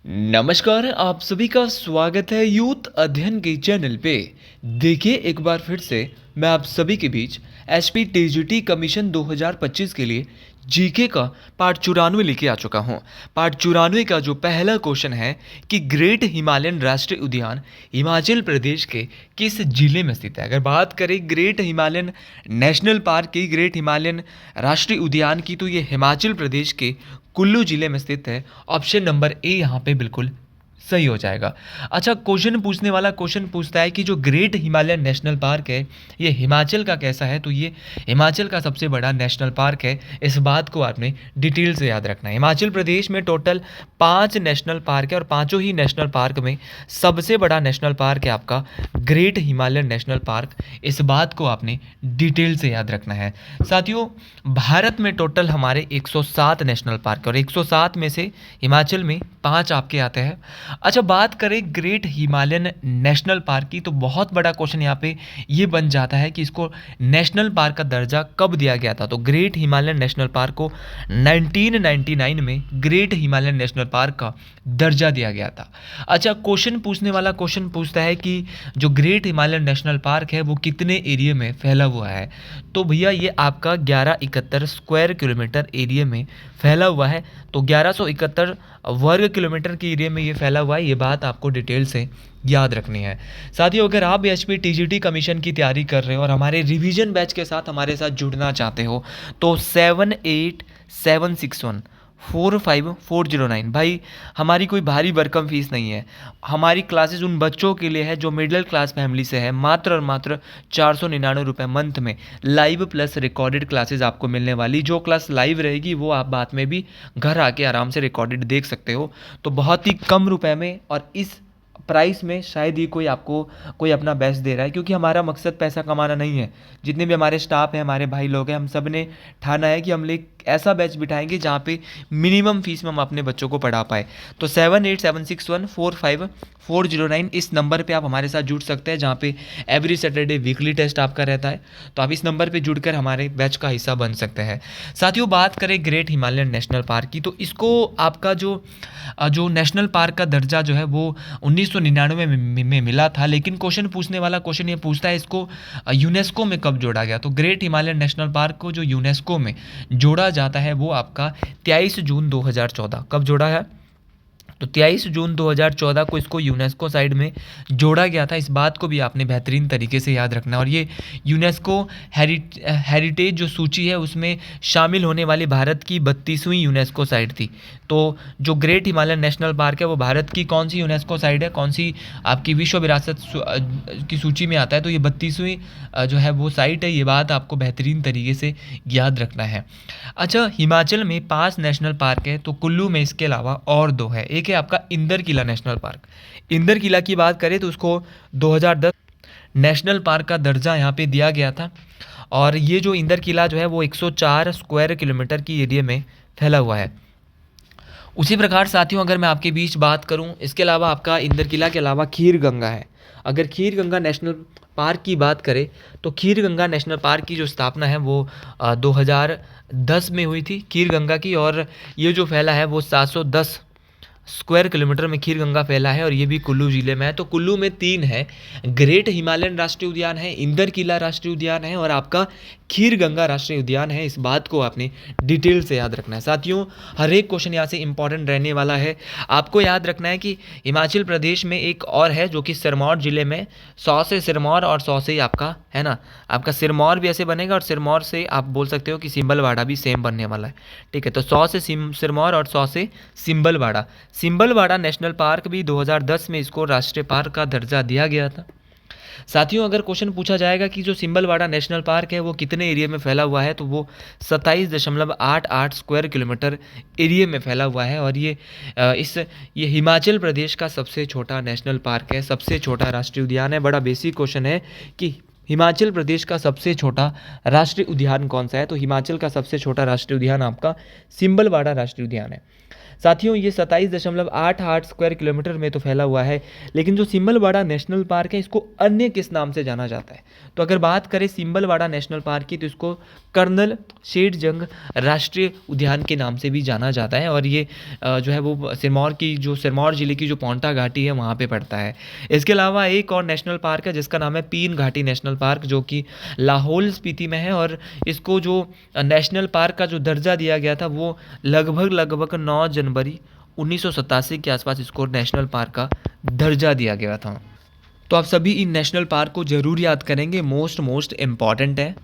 नमस्कार, आप सभी का स्वागत है यूथ अध्ययन के चैनल पे। देखिए एक बार फिर से मैं आप सभी के बीच एसपी टीजीटी कमीशन 2025 के लिए जीके का पार्ट 94 लेके आ चुका हूँ। पार्ट 94 का जो पहला क्वेश्चन है कि ग्रेट हिमालयन राष्ट्रीय उद्यान हिमाचल प्रदेश के किस जिले में स्थित है। अगर बात करें ग्रेट हिमालयन नेशनल पार्क की, ग्रेट हिमालयन राष्ट्रीय उद्यान की, तो ये हिमाचल प्रदेश के कुल्लू जिले में स्थित है। ऑप्शन नंबर ए यहाँ पे बिल्कुल सही हो जाएगा। अच्छा, क्वेश्चन पूछने वाला क्वेश्चन पूछता है कि जो ग्रेट हिमालयन नेशनल पार्क है ये हिमाचल का कैसा है, तो ये हिमाचल का सबसे बड़ा नेशनल पार्क है। इस बात को आपने डिटेल से याद रखना है। हिमाचल प्रदेश में टोटल 5 नेशनल पार्क है और पांचों ही नेशनल पार्क में सबसे बड़ा नेशनल पार्क है आपका ग्रेट हिमालयन नेशनल पार्क। इस बात को आपने डिटेल से याद रखना है। साथियों, भारत में टोटल हमारे 107 नेशनल पार्क और 107 में से हिमाचल में 5 आपके आते हैं। अच्छा, बात करें ग्रेट हिमालयन नेशनल पार्क की, तो बहुत बड़ा क्वेश्चन यहाँ पे ये बन जाता है कि इसको नेशनल पार्क का दर्जा कब दिया गया था। तो ग्रेट हिमालयन नेशनल पार्क को 1999 में ग्रेट हिमालयन नेशनल पार्क का दर्जा दिया गया था। अच्छा, क्वेश्चन पूछने वाला क्वेश्चन पूछता है कि जो ग्रेट हिमालयन नेशनल पार्क है वो कितने एरिया में फैला हुआ है। तो भैया ये आपका 1171 स्क्वायर किलोमीटर एरिया में फैला हुआ है। तो 1171 वर्ग किलोमीटर के एरिया में ये फैला हुआ है। ये बात आपको डिटेल से याद रखनी है। साथियों, अगर आप एचपी टीजीटी कमीशन की तैयारी कर रहे हो और हमारे रिवीजन बैच के साथ हमारे साथ जुड़ना चाहते हो तो 7876145409 भाई, हमारी कोई भारी भरकम फीस नहीं है। हमारी क्लासेस उन बच्चों के लिए है जो मिडिल क्लास फैमिली से है। मात्र और मात्र 499 रुपये मंथ में लाइव प्लस रिकॉर्डेड क्लासेस आपको मिलने वाली। जो क्लास लाइव रहेगी वो आप बाद में भी घर आके आराम से रिकॉर्डेड देख सकते हो। तो बहुत ही कम रुपए में और इस प्राइस में शायद ही कोई आपको कोई अपना बेस्ट दे रहा है, क्योंकि हमारा मकसद पैसा कमाना नहीं है। जितने भी हमारे स्टाफ हैं, हमारे भाई लोग हैं, हम सब ने ठाना है कि हम लोग ऐसा बैच बिठाएंगे जहाँ पे मिनिमम फीस में हम अपने बच्चों को पढ़ा पाए। तो 7876145409 इस नंबर पे आप हमारे साथ जुड़ सकते हैं, जहाँ पे एवरी सैटरडे वीकली टेस्ट आपका रहता है। तो आप इस नंबर पे जुड़कर हमारे बैच का हिस्सा बन सकते हैं। साथियों, बात करें ग्रेट हिमालयन नेशनल पार्क की, तो इसको आपका जो नेशनल पार्क का दर्जा जो है वो 1999 में मिला था। लेकिन क्वेश्चन पूछने वाला क्वेश्चन ये पूछता है इसको यूनेस्को में कब जोड़ा गया। तो ग्रेट हिमालयन नेशनल पार्क को जो यूनेस्को में जोड़ा जाता है वो आपका 23 जून 2014 कब जोड़ा है। तो 23 जून 2014 को इसको यूनेस्को साइड में जोड़ा गया था। इस बात को भी आपने बेहतरीन तरीके से याद रखना है। और ये यूनेस्को हेरिटेज जो सूची है उसमें शामिल होने वाली भारत की 32वीं यूनेस्को साइट थी। तो जो ग्रेट हिमालयन नेशनल पार्क है वो भारत की कौन सी यूनेस्को साइट है, कौन सी आपकी विश्व विरासत की सूची में आता है, तो ये 32वीं जो है वो साइट है। ये बात आपको बेहतरीन तरीके से याद रखना है। अच्छा, हिमाचल में 5 नेशनल पार्क है, तो कुल्लू में इसके अलावा और 2 है। एक है आपका इंदर किला नेशनल पार्क। इंदर किला की बात करें तो उसको 2010 नेशनल पार्क का दर्जा यहाँ पे दिया गया था। और ये जो इंदर किला जो है वो 104 स्क्वायर किलोमीटर की एरिया में फैला हुआ है। उसी प्रकार साथियों, अगर मैं आपके बीच बात करूं, इसके अलावा आपका इंदर किला के अलावा खीर गंगा है। अगर खीर गंगा नेशनल पार्क की बात करें तो खीर गंगा नेशनल पार्क की जो स्थापना है वो 2010 में हुई थी खीर गंगा की। और ये जो फैला है वो 710 स्क्वायर किलोमीटर में खीर गंगा फैला है और ये भी कुल्लू जिले में है। तो कुल्लू में 3 है, ग्रेट हिमालयन राष्ट्रीय उद्यान है, इंदर किला राष्ट्रीय उद्यान है और आपका खीर गंगा राष्ट्रीय उद्यान है। इस बात को आपने डिटेल से याद रखना है। साथियों, हर एक क्वेश्चन यहाँ से इंपॉर्टेंट रहने वाला है। आपको याद रखना है कि हिमाचल प्रदेश में एक और है जो कि सिरमौर जिले में, 100 से सिरमौर और 100 से आपका है ना, आपका सिरमौर भी ऐसे बनेगा और सिरमौर से आप बोल सकते हो कि सिंबलवाड़ा भी सेम बनने वाला है। ठीक है, तो 100 से सिरमौर और 100 से सिंबलवाड़ा। सिंबलवाड़ा नेशनल पार्क भी 2010 में इसको राष्ट्रीय पार्क का दर्जा दिया गया था। साथियों, अगर क्वेश्चन पूछा जाएगा कि जो सिंबलवाड़ा नेशनल पार्क है वो कितने एरिया में फैला हुआ है, तो वो 27.88 स्क्वायर किलोमीटर एरिया में फैला हुआ है। और ये हिमाचल प्रदेश का सबसे छोटा नेशनल पार्क है, सबसे छोटा राष्ट्रीय उद्यान है। बड़ा बेसिक क्वेश्चन है कि हिमाचल प्रदेश का सबसे छोटा राष्ट्रीय उद्यान कौन सा है। तो हिमाचल का सबसे छोटा राष्ट्रीय उद्यान आपका सिंबलवाड़ा राष्ट्रीय उद्यान है। साथियों, ये 27.88 स्क्वायर किलोमीटर में तो फैला हुआ है, लेकिन जो सिंबलवाड़ा नेशनल पार्क है इसको अन्य किस नाम से जाना जाता है। तो अगर बात करें सिंबलवाड़ा नेशनल पार्क की तो इसको कर्नल शेरजंग राष्ट्रीय उद्यान के नाम से भी जाना जाता है और ये जो है वो सिरमौर जिले की जो पौंटा घाटी है वहाँ पे पड़ता है। इसके अलावा एक और नेशनल पार्क है जिसका नाम है पीन घाटी नेशनल पार्क, जो कि लाहौल स्पीति में है और इसको जो नेशनल पार्क का जो दर्जा दिया गया था वो लगभग 9 जनवरी 1987 के आसपास इसको नेशनल पार्क का दर्जा दिया गया था। तो आप सभी इन नेशनल पार्क को जरूर याद करेंगे, मोस्ट इम्पॉर्टेंट है।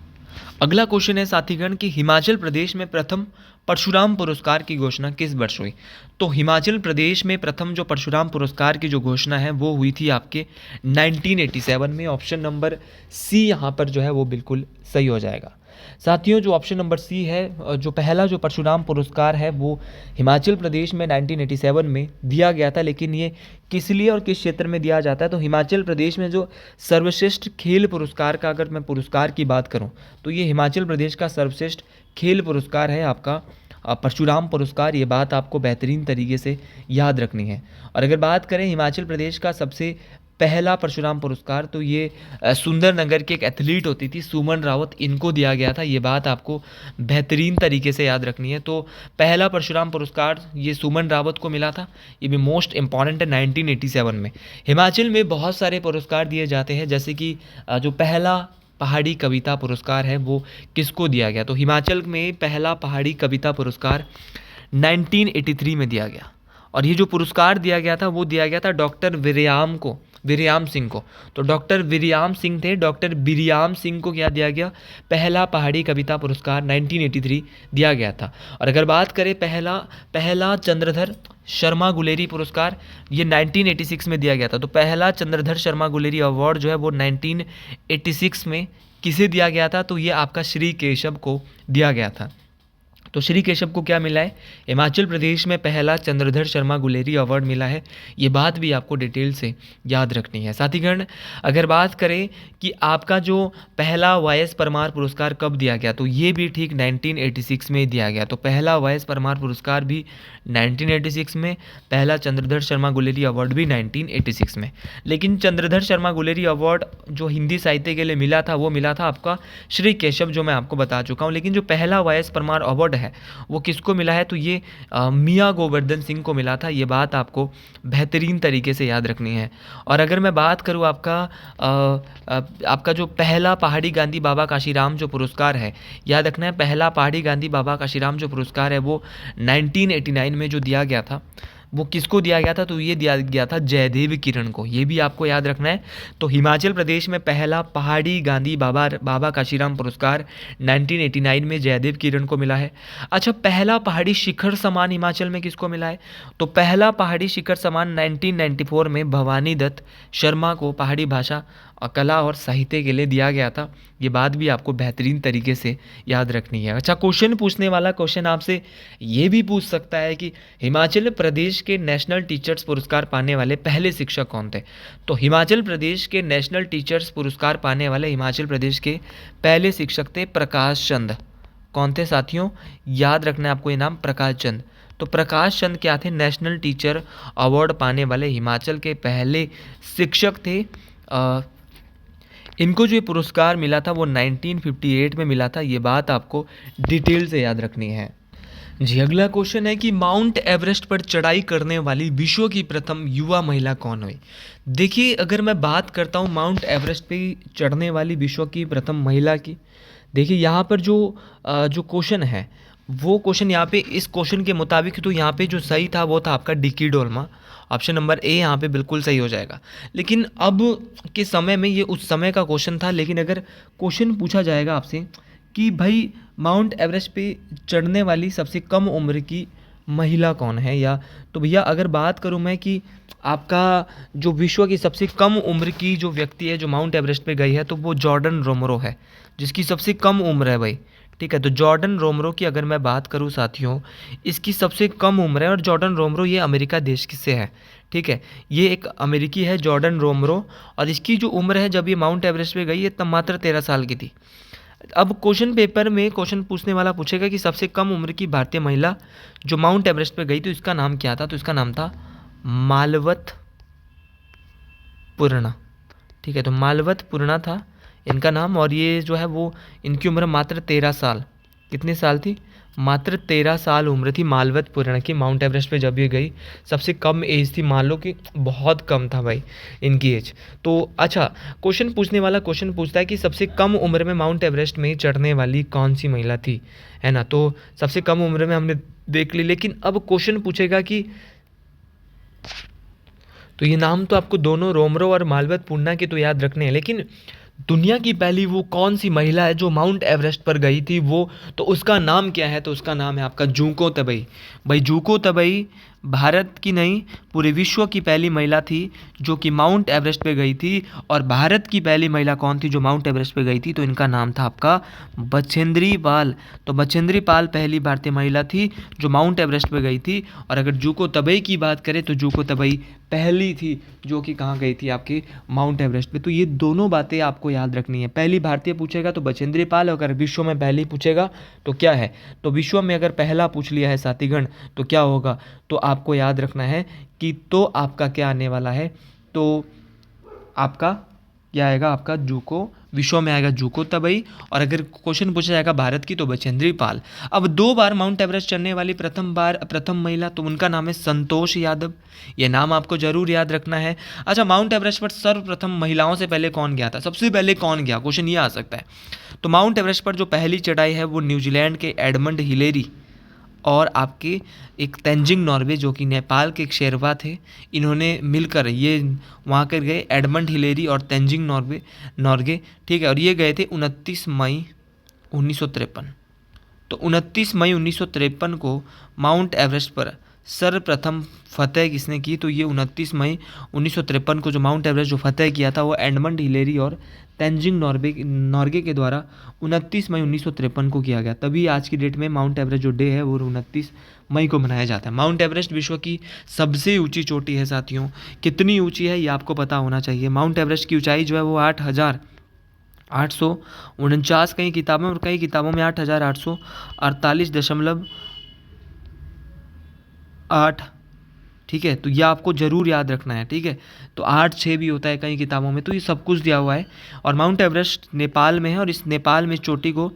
अगला क्वेश्चन है साथीगण कि हिमाचल प्रदेश में प्रथम परशुराम पुरस्कार की घोषणा किस वर्ष हुई? तो हिमाचल प्रदेश में प्रथम जो परशुराम पुरस्कार की जो घोषणा है वो हुई थी आपके 1987 में। ऑप्शन नंबर सी यहाँ पर जो है वो बिल्कुल सही हो जाएगा। साथियों, जो ऑप्शन नंबर सी है, जो पहला जो परशुराम पुरस्कार है वो हिमाचल प्रदेश में 1987 में दिया गया था। लेकिन ये किस लिए और किस क्षेत्र में दिया जाता है? तो हिमाचल प्रदेश में जो सर्वश्रेष्ठ खेल पुरस्कार का अगर मैं पुरस्कार की बात करूं तो ये हिमाचल प्रदेश का सर्वश्रेष्ठ खेल पुरस्कार है आपका परशुराम पुरस्कार। ये बात आपको बेहतरीन तरीके से याद रखनी है। और अगर बात करें हिमाचल प्रदेश का सबसे पहला परशुराम पुरस्कार, तो ये सुंदरनगर की एक एथलीट होती थी सुमन रावत, इनको दिया गया था। ये बात आपको बेहतरीन तरीके से याद रखनी है। तो पहला परशुराम पुरस्कार ये सुमन रावत को मिला था। ये भी मोस्ट इंपॉर्टेंट है 1987 में। हिमाचल में बहुत सारे पुरस्कार दिए जाते हैं, जैसे कि जो पहला पहाड़ी कविता पुरस्कार है वो किसको दिया गया? तो हिमाचल में पहला पहाड़ी कविता पुरस्कार 1983 में दिया गया। और ये जो पुरस्कार दिया गया था वो दिया गया था डॉक्टर विरयाम सिंह को। तो डॉक्टर विरयाम सिंह थे, डॉक्टर विरयाम सिंह को क्या दिया गया? पहला पहाड़ी कविता पुरस्कार 1983 दिया गया था। और अगर बात करें पहला चंद्रधर शर्मा गुलेरी पुरस्कार, ये 1986 में दिया गया था। तो पहला चंद्रधर शर्मा गुलेरी अवार्ड जो है वो 1986 में किसे दिया गया था? तो ये आपका श्री केशव को दिया गया था। तो श्री केशव को क्या मिला है? हिमाचल प्रदेश में पहला चंद्रधर शर्मा गुलेरी अवार्ड मिला है। ये बात भी आपको डिटेल से याद रखनी है। साथीगण, अगर बात करें कि आपका जो पहला वाई.एस. परमार पुरस्कार कब दिया गया, तो ये भी ठीक 1986 में दिया गया। तो पहला वाई.एस. परमार पुरस्कार भी 1986 में, पहला चंद्रधर शर्मा गुलेरी अवार्ड भी 1986 में। लेकिन चंद्रधर शर्मा गुलेरी अवार्ड जो हिंदी साहित्य के लिए मिला था वो मिला था आपका श्री केशव, जो मैं आपको बता चुका हूँ। लेकिन जो पहला वाई.एस. परमार अवार्ड है वो किसको मिला है? तो ये मियां गोवर्धन सिंह को मिला था। ये बात आपको बेहतरीन तरीके से याद रखनी है। और अगर मैं बात करूँ आपका जो पहला पहाड़ी गांधी बाबा काशीराम जो पुरस्कार है, याद रखना है पहला पहाड़ी गांधी बाबा काशीराम जो पुरस्कार है वो 1989 में जो दिया गया था वो किसको दिया गया था? तो ये दिया गया था जयदेव किरण को। ये भी आपको याद रखना है। तो हिमाचल प्रदेश में पहला पहाड़ी गांधी बाबा काशीराम पुरस्कार 1989 में जयदेव किरण को मिला है। अच्छा, पहला पहाड़ी शिखर सम्मान हिमाचल में किसको मिला है? तो पहला पहाड़ी शिखर सम्मान 1994 में भवानी दत्त शर्मा को पहाड़ी भाषा कला और साहित्य के लिए दिया गया था। ये बात भी आपको बेहतरीन तरीके से याद रखनी है। अच्छा, क्वेश्चन पूछने वाला क्वेश्चन आपसे ये भी पूछ सकता है कि हिमाचल प्रदेश के नेशनल टीचर्स पुरस्कार पाने वाले पहले शिक्षक कौन थे? तो हिमाचल प्रदेश के नेशनल टीचर्स पुरस्कार पाने वाले हिमाचल प्रदेश के पहले शिक्षक थे प्रकाश चंद। कौन थे साथियों? याद रखना है आपको ये नाम, प्रकाश चंद। तो प्रकाश चंद क्या थे? नेशनल टीचर अवार्ड पाने वाले हिमाचल के पहले शिक्षक थे। इनको जो ये पुरस्कार मिला था वो 1958 में मिला था। ये बात आपको डिटेल से याद रखनी है। जी, अगला क्वेश्चन है कि माउंट एवरेस्ट पर चढ़ाई करने वाली विश्व की प्रथम युवा महिला कौन हुई? देखिए, अगर मैं बात करता हूँ माउंट एवरेस्ट पे चढ़ने वाली विश्व की प्रथम महिला की, देखिए यहाँ पर जो क्वेश्चन है वो क्वेश्चन यहाँ पे इस क्वेश्चन के मुताबिक तो यहाँ पे जो सही था वो था आपका Dicky Dolma. Option number A यहाँ पे बिल्कुल सही हो जाएगा। लेकिन अब के समय में ये उस समय का क्वेश्चन था। लेकिन अगर क्वेश्चन पूछा जाएगा आपसे कि भाई माउंट एवरेस्ट पे चढ़ने वाली सबसे कम उम्र की महिला कौन है, या तो भैया अगर बात करूँ मैं कि आपका जो विश्व की सबसे कम उम्र की जो व्यक्ति है जो माउंट एवरेस्ट पे गई है तो वो जॉर्डन रोमरो है, जिसकी सबसे कम उम्र है भाई। ठीक है, तो जॉर्डन रोमरो की अगर मैं बात करूं साथियों, इसकी सबसे कम उम्र है। और जॉर्डन रोमरो ये अमेरिका देश से है। ठीक है, ये एक अमेरिकी है जॉर्डन रोमरो, और इसकी जो उम्र है जब ये माउंट एवरेस्ट पे गई है तब मात्र 13 साल की थी। अब क्वेश्चन पेपर में क्वेश्चन पूछने वाला पूछेगा कि सबसे कम उम्र की भारतीय महिला जो माउंट एवरेस्ट पे गई तो इसका नाम क्या था? तो इसका नाम था मालवत पूर्णा। ठीक है, तो मालवत पूर्णा था इनका नाम, और ये जो है वो इनकी उम्र मात्र 13 साल कितने साल थी? मात्र 13 साल उम्र थी मालवत पूर्ण की माउंट एवरेस्ट पे जब ये गई। सबसे कम एज थी, मान लो कि बहुत कम था भाई इनकी एज। तो अच्छा, क्वेश्चन पूछने वाला क्वेश्चन पूछता है कि सबसे कम उम्र में माउंट एवरेस्ट में चढ़ने वाली कौन सी महिला थी, है ना। तो सबसे कम उम्र में हमने देख ली, लेकिन अब क्वेश्चन पूछेगा कि तो ये नाम तो आपको दोनों रोमरो और मालवत पूर्णा के तो याद रखने हैं, लेकिन दुनिया की पहली वो कौन सी महिला है जो माउंट एवरेस्ट पर गई थी, वो तो उसका नाम क्या है? तो उसका नाम है आपका जूको तबई। भाई जूको तबई भारत की नहीं, पूरे विश्व की पहली महिला थी जो कि माउंट एवरेस्ट पे गई थी। और भारत की पहली महिला कौन थी जो माउंट एवरेस्ट पे गई थी? तो इनका नाम था आपका बछेंद्री पाल। तो बछेंद्री पाल पहली भारतीय महिला थी जो माउंट एवरेस्ट पे गई थी। और अगर जूको तबई की बात करें तो जूको तबई पहली थी जो कि कहाँ गई थी? आपके माउंट एवरेस्ट पे। तो ये दोनों बातें आपको याद रखनी है। पहली भारतीय पूछेगा तो बछेंद्री पाल, अगर विश्व में पहली पूछेगा तो क्या है? तो विश्व में अगर पहला पूछ लिया है साथीगण तो क्या होगा? तो आपको याद रखना है कि तो आपका क्या आने वाला है? तो आपका क्या आएगा? आपका जूको, विश्व में आएगा जूको तबई। और अगर क्वेश्चन पूछा जाएगा भारत की तो बछेंद्री पाल। अब 2 बार माउंट एवरेस्ट चढ़ने वाली प्रथम महिला, तो उनका नाम है संतोष यादव। ये नाम आपको जरूर याद रखना है। अच्छा, माउंट एवरेस्ट पर सर्वप्रथम महिलाओं से पहले कौन गया था? सबसे पहले कौन गया, क्वेश्चन ये आ सकता है। तो माउंट एवरेस्ट पर जो पहली चढ़ाई है वो न्यूजीलैंड के एडमंड हिलेरी और आपके एक तेंजिंग नॉर्वे जो कि नेपाल के एक शेरवा थे, इन्होंने मिलकर ये वहाँ कर गए, एडमंड हिलेरी और तेंजिंग नॉर्गे, ठीक है। और ये गए थे 29 मई 1953। तो 29 मई 1953 को माउंट एवरेस्ट पर सर्वप्रथम फतेह किसने की? तो ये 29 मई 1953 को जो माउंट एवरेस्ट जो फतेह किया था वो एडमंड हिलेरी और तेंजिंग नॉर्गे के द्वारा 29 मई 1953 को किया गया। तभी आज की डेट में माउंट एवरेस्ट जो डे है वो 29 मई को मनाया जाता है। माउंट एवरेस्ट विश्व की सबसे ऊंची चोटी है साथियों। कितनी ऊंची है ये आपको पता होना चाहिए। माउंट एवरेस्ट की ऊंचाई जो है वो 8,849 कई किताबों और कई किताबों में 8,848, ठीक है। तो यह आपको ज़रूर याद रखना है, ठीक है। तो 8-6 भी होता है कई किताबों में, तो ये सब कुछ दिया हुआ है। और माउंट एवरेस्ट नेपाल में है और इस नेपाल में चोटी को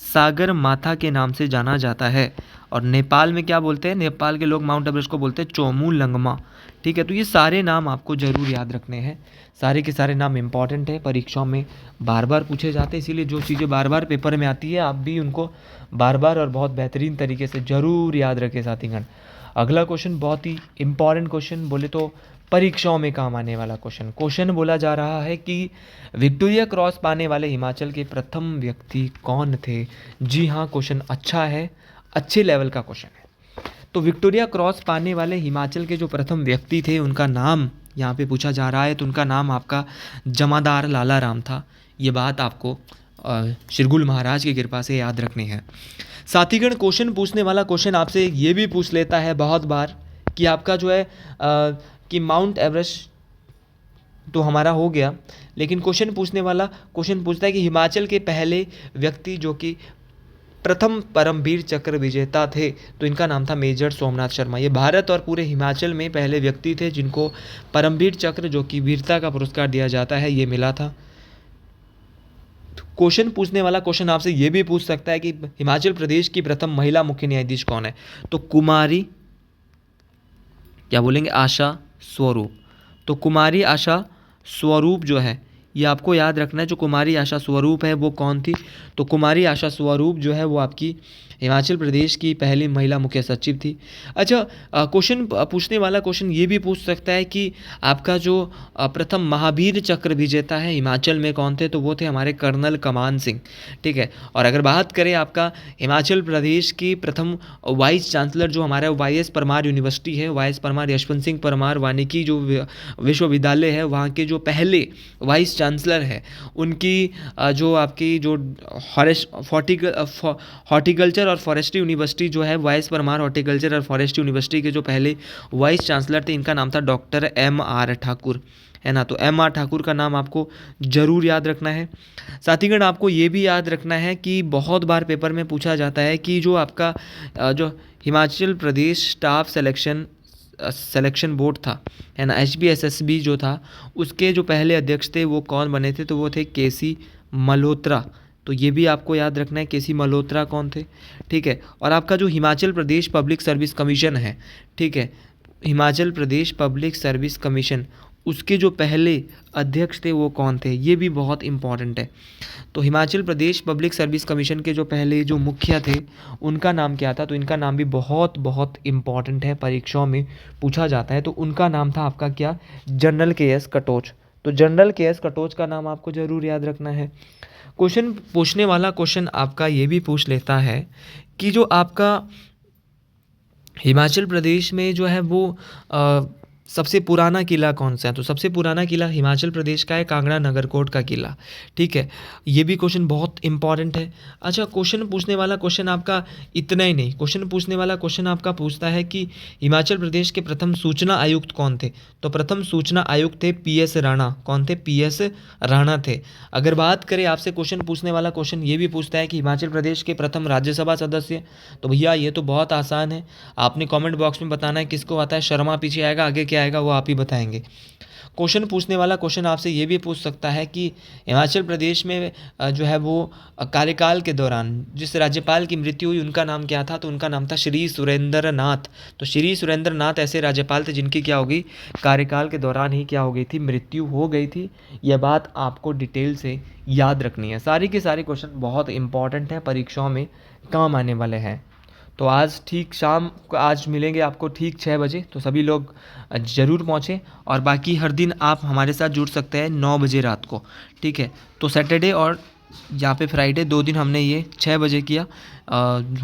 सागर माथा के नाम से जाना जाता है। और नेपाल में क्या बोलते हैं? नेपाल के लोग माउंट एवरेस्ट को बोलते हैं चोमू लंगमा, ठीक है। तो ये सारे नाम आपको ज़रूर याद रखने हैं। सारे के सारे नाम इंपॉर्टेंट है, परीक्षाओं में बार बार पूछे जाते हैं, इसीलिए जो चीज़ें बार बार पेपर में आती है आप भी उनको बार बार और बहुत बेहतरीन तरीके से ज़रूर याद रखें साथीगण। अगला क्वेश्चन बहुत ही इंपॉर्टेंट क्वेश्चन, बोले तो परीक्षाओं में काम आने वाला क्वेश्चन बोला जा रहा है कि विक्टोरिया क्रॉस पाने वाले हिमाचल के प्रथम व्यक्ति कौन थे? जी हाँ, क्वेश्चन अच्छा है, अच्छे लेवल का क्वेश्चन है। तो विक्टोरिया क्रॉस पाने वाले हिमाचल के जो प्रथम व्यक्ति थे उनका नाम यहाँ पे पूछा जा रहा है। तो उनका नाम आपका जमादार लाला राम था। ये बात आपको शिरगुल महाराज की कृपा से याद रखनी है। साथीगण, क्वेश्चन पूछने वाला क्वेश्चन आपसे ये भी पूछ लेता है बहुत बार कि आपका जो है कि माउंट एवरेस्ट तो हमारा हो गया, लेकिन क्वेश्चन पूछने वाला क्वेश्चन पूछता है कि हिमाचल के पहले व्यक्ति जो कि प्रथम परमवीर चक्र विजेता थे, तो इनका नाम था मेजर सोमनाथ शर्मा। ये भारत और पूरे हिमाचल में पहले व्यक्ति थे जिनको परमवीर चक्र जो कि वीरता का पुरस्कार दिया जाता है ये मिला था। क्वेश्चन पूछने वाला क्वेश्चन आपसे ये भी पूछ सकता है कि हिमाचल प्रदेश की प्रथम महिला मुख्य न्यायाधीश कौन है? तो कुमारी क्या बोलेंगे? आशा स्वरूप। तो कुमारी आशा स्वरूप जो है ये आपको याद रखना है। जो कुमारी आशा स्वरूप है वो कौन थी? तो कुमारी आशा स्वरूप जो है वो आपकी हिमाचल प्रदेश की पहली महिला मुख्य सचिव थी। अच्छा, क्वेश्चन पूछने वाला क्वेश्चन ये भी पूछ सकता है कि आपका जो प्रथम महावीर चक्र विजेता है हिमाचल में कौन थे? तो वो थे हमारे कर्नल कमान सिंह, ठीक है। और अगर बात करें आपका हिमाचल प्रदेश की प्रथम वाइस चांसलर जो हमारा वाई.एस. परमार यूनिवर्सिटी है, वाई.एस. परमार यशवंत सिंह परमार वानिकी जो विश्वविद्यालय है, वहाँ के जो पहले वाइस चांसलर है उनकी जो आपकी जो हॉर्टिकल्चर और फॉरेस्ट्री यूनिवर्सिटी जो है, वाइस परमार हॉर्टिकल्चर और फॉरेस्ट्री यूनिवर्सिटी के जो पहले वाइस चांसलर थे इनका नाम था डॉक्टर M.R. ठाकुर, है ना। तो M.R. ठाकुर का नाम आपको जरूर याद रखना है। साथीगण, आपको ये भी याद रखना है कि बहुत बार पेपर में पूछा जाता है कि जो आपका जो Himachal Pradesh staff selection board था, है ना, HPSSB जो था, उसके जो पहले अध्यक्ष थे वो कौन बने थे? तो वो थे KC मल्होत्रा, तो ये भी आपको याद रखना है, केसी मल्होत्रा कौन थे, ठीक है। और आपका जो Himachal Pradesh public service commission है, ठीक है, Himachal Pradesh public service commission, उसके जो पहले अध्यक्ष थे वो कौन थे, ये भी बहुत इम्पॉर्टेंट है। तो Himachal Pradesh public service commission के जो पहले जो मुखिया थे उनका नाम क्या था, तो इनका नाम भी बहुत बहुत इम्पॉर्टेंट है, परीक्षाओं में पूछा जाता है। तो उनका नाम था आपका क्या, जनरल के एस कटोच। तो जनरल के एस कटोच का नाम आपको ज़रूर याद रखना है। क्वेश्चन पूछने वाला क्वेश्चन आपका ये भी पूछ लेता है कि जो आपका हिमाचल प्रदेश में जो है वो सबसे पुराना किला कौन सा है, तो सबसे पुराना किला हिमाचल प्रदेश का है कांगड़ा नगरकोट का किला, ठीक है। ये भी क्वेश्चन बहुत इंपॉर्टेंट है। अच्छा, क्वेश्चन पूछने वाला क्वेश्चन आपका इतना ही नहीं, क्वेश्चन पूछने वाला क्वेश्चन आपका पूछता है कि हिमाचल प्रदेश के प्रथम सूचना आयुक्त कौन थे, तो प्रथम सूचना आयुक्त थे PS राणा। कौन थे, PS राणा थे। अगर बात करें आपसे क्वेश्चन पूछने वाला क्वेश्चन ये भी पूछता है कि हिमाचल प्रदेश के प्रथम राज्यसभा सदस्य, तो भैया ये तो बहुत आसान है, आपने कमेंट बॉक्स में बताना है किसको आता है, शर्मा पीछे आएगा, आगे क्या आएगा वो आप ही बताएंगे। क्वेश्चन पूछने वाला क्वेश्चन आपसे ये भी पूछ सकता है कि हिमाचल प्रदेश में जो है वो कार्यकाल के दौरान जिस राज्यपाल की मृत्यु हुई उनका नाम क्या था, तो उनका नाम था श्री सुरेंद्र नाथ। तो श्री सुरेंद्र नाथ ऐसे राज्यपाल थे जिनकी क्या होगी, कार्यकाल के दौरान ही क्या हो गई थी, मृत्यु हो गई थी। यह बात आपको डिटेल से याद रखनी है। सारी के सारे क्वेश्चन बहुत इंपॉर्टेंट हैं, परीक्षाओं में काम आने वाले हैं। तो आज ठीक शाम को आज मिलेंगे आपको ठीक 6 बजे, तो सभी लोग ज़रूर पहुँचें। और बाकी हर दिन आप हमारे साथ जुड़ सकते हैं 9 बजे रात को, ठीक है। तो सैटरडे और यहाँ पे फ्राइडे 2 दिन हमने ये 6 बजे किया।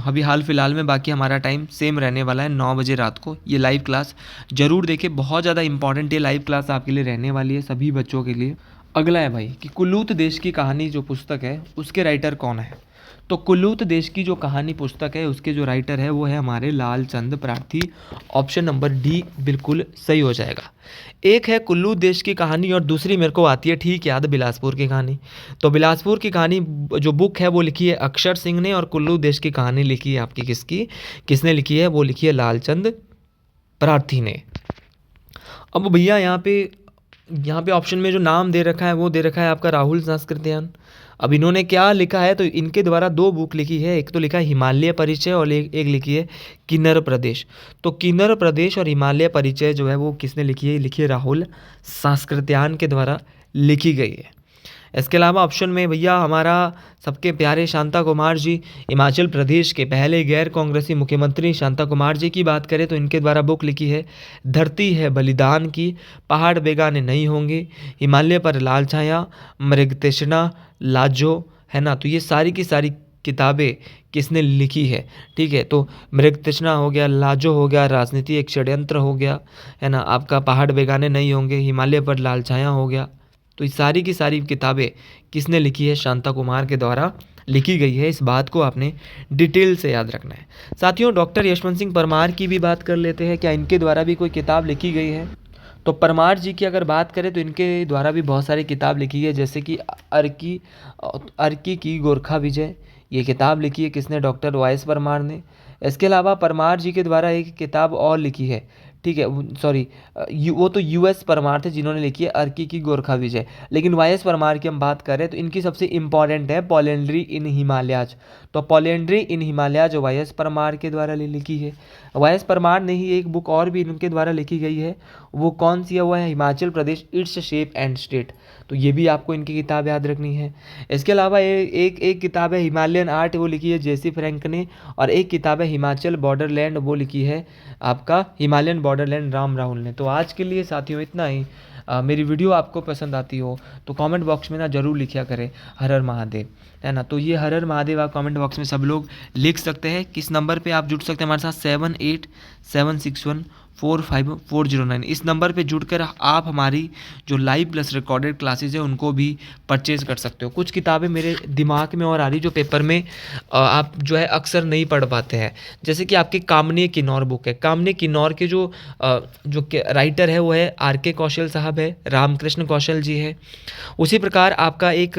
अभी हाल फिलहाल में बाकी हमारा टाइम सेम रहने वाला है 9 बजे रात को। ये लाइव क्लास ज़रूर देखें, बहुत ज़्यादा इंपॉर्टेंट ये लाइव क्लास आपके लिए रहने वाली है, सभी बच्चों के लिए। अगला है भाई कि कुल्लूत देश की कहानी जो पुस्तक है उसके राइटर कौन है, तो कुल्लूत देश की जो कहानी पुस्तक है उसके जो राइटर है वो है हमारे Lalchand Prarthi. Option number D बिल्कुल सही हो जाएगा। एक है कुल्लूत देश की कहानी और दूसरी मेरे को आती है ठीक याद, बिलासपुर की कहानी। तो बिलासपुर की कहानी जो बुक है वो लिखी है अक्षर सिंह ने, और कुल्लूत देश की कहानी लिखी है आपकी किसने लिखी है, वो लिखी है लालचंद प्रार्थी ने। अब भैया यहाँ पे ऑप्शन में जो नाम दे रखा है वो दे रखा है आपका राहुल सांस्कृत्यायन। अब इन्होंने क्या लिखा है, तो इनके द्वारा 2 बुक लिखी है, एक तो लिखा है हिमालय परिचय और एक लिखी है किन्नर प्रदेश। तो किन्नर प्रदेश और हिमालय परिचय जो है वो किसने लिखी है, लिखी है राहुल सांस्कृत्यायन के द्वारा लिखी गई है। इसके अलावा ऑप्शन में भैया हमारा सबके प्यारे शांता कुमार जी, हिमाचल प्रदेश के पहले गैर कांग्रेसी मुख्यमंत्री शांता कुमार जी की बात करें तो इनके द्वारा बुक लिखी है धरती है बलिदान की, पहाड़ बेगाने नहीं होंगे, हिमालय पर लाल छाया, मृगतृष्णा, लाजो, है ना। तो ये सारी की सारी किताबें किसने लिखी है, ठीक है। तो मृगतृष्णा हो गया, लाजो हो गया, राजनीति एक षड्यंत्र हो गया, है ना, आपका पहाड़ बेगाने नहीं होंगे, हिमालय पर लाल छाया हो गया। तो ये सारी की सारी किताबें किसने लिखी है, शांता कुमार के द्वारा लिखी गई है। इस बात को आपने डिटेल से याद रखना है। साथियों, डॉक्टर यशवंत सिंह परमार की भी बात कर लेते हैं, क्या इनके द्वारा भी कोई किताब लिखी गई है। तो परमार जी की अगर बात करें तो इनके द्वारा भी बहुत सारी किताब लिखी है, जैसे कि अर्की की गोरखा विजय, ये किताब लिखी है किसने, डॉक्टर वाई.एस. परमार ने। इसके अलावा परमार जी के द्वारा एक किताब और लिखी है, ठीक है, सॉरी वो तो US परमार थे जिन्होंने लिखी है अर्की की गोरखा विजय, लेकिन वाई.एस. परमार की हम बात करें तो इनकी सबसे इंपॉर्टेंट है पॉलिएंड्री इन हिमालयाज। तो पॉलिएंड्री इन हिमालयाज वाई.एस. परमार के द्वारा लिखी है। वाई.एस. परमार ने ही एक बुक और भी इनके द्वारा लिखी गई है, वो कौन सी है, वो है Himachal Pradesh its shape and state. तो ये भी आपको इनकी किताब याद रखनी है। इसके अलावा एक किताब है हिमालयन आर्ट, वो लिखी है जेसी फ्रैंक ने, और एक किताब है हिमाचल बॉर्डरलैंड, वो लिखी है आपका हिमालयन बॉर्डरलैंड राम राहुल ने। तो आज के लिए साथियों इतना ही। मेरी वीडियो आपको पसंद आती हो तो कमेंट बॉक्स में ना ज़रूर लिखा करें हर हर महादेव, है ना। तो ये हर हर महादेव आप कमेंट बॉक्स में सब लोग लिख सकते हैं। किस नंबर पे आप जुड़ सकते हैं हमारे साथ, 7876145409। इस नंबर पे जुड़कर आप हमारी जो लाइव प्लस रिकॉर्डेड क्लासेज है उनको भी परचेज कर सकते हो। कुछ किताबें मेरे दिमाग में और आ रही जो पेपर में आप जो है अक्सर नहीं पढ़ पाते हैं, जैसे कि आपकी कामनी किन्नौर बुक है। कामनी किन्नौर के जो राइटर है वो है RK कौशल साहब है, रामकृष्ण कौशल जी है। उसी प्रकार आपका एक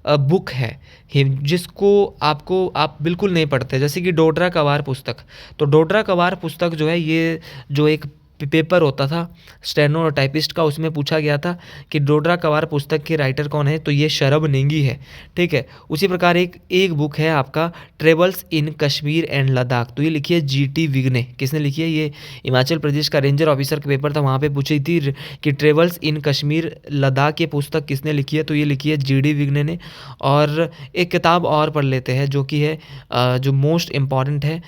बुक है जिसको आप बिल्कुल नहीं पढ़ते, जैसे कि डोडरा कवार पुस्तक। तो डोडरा कवार पुस्तक जो है ये जो एक पेपर होता था स्टेनो और टाइपिस्ट का, उसमें पूछा गया था कि डोडरा कवार पुस्तक के राइटर कौन है, तो ये शरब नेगी है। ठीक है, उसी प्रकार एक बुक है आपका travels in Kashmir and Ladakh, तो ये लिखी है जीटी विग ने। किसने लिखी है? ये हिमाचल प्रदेश का रेंजर ऑफिसर का पेपर था, वहाँ पे पूछी थी कि ट्रेवल्स इन कश्मीर लद्दाख ये पुस्तक किसने लिखी है, तो ये लिखी है जीडी विग्ने ने। और एक किताब और पढ़ लेते हैं जो कि है जो मोस्ट इम्पॉर्टेंट है।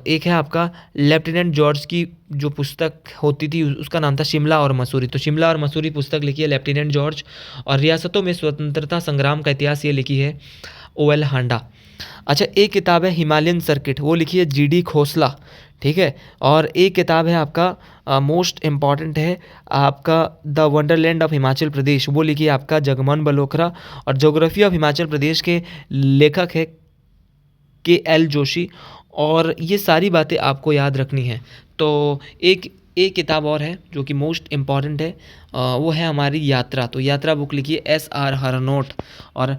एक है आपका लेफ्टिनेंट जॉर्ज की जो पुस्तक होती थी उसका नाम था शिमला और मसूरी, तो शिमला और मसूरी पुस्तक लिखी है लेफ्टिनेंट जॉर्ज। और रियासतों में स्वतंत्रता संग्राम का इतिहास ये लिखी है ओएल हांडा। अच्छा, एक किताब है हिमालयन सर्किट, वो लिखी है जीडी खोसला। ठीक है, और एक किताब है आपका मोस्ट इम्पॉर्टेंट है आपका the Wonderland of Himachal Pradesh, वो लिखी है आपका जगमोहन बलोत्रा। और ज्योग्राफी ऑफ हिमाचल प्रदेश के लेखक है KL जोशी। और ये सारी बातें आपको याद रखनी है। तो एक किताब और है जो कि मोस्ट इम्पॉर्टेंट है, वो है हमारी यात्रा। तो यात्रा बुक लिखी है SR हरनोट। और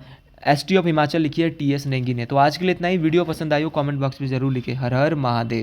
ST ऑफ हिमाचल लिखी है TS नेगी ने। तो आज के लिए इतना ही। वीडियो पसंद आई हो कमेंट बॉक्स में ज़रूर लिखे। हर हर महादेव।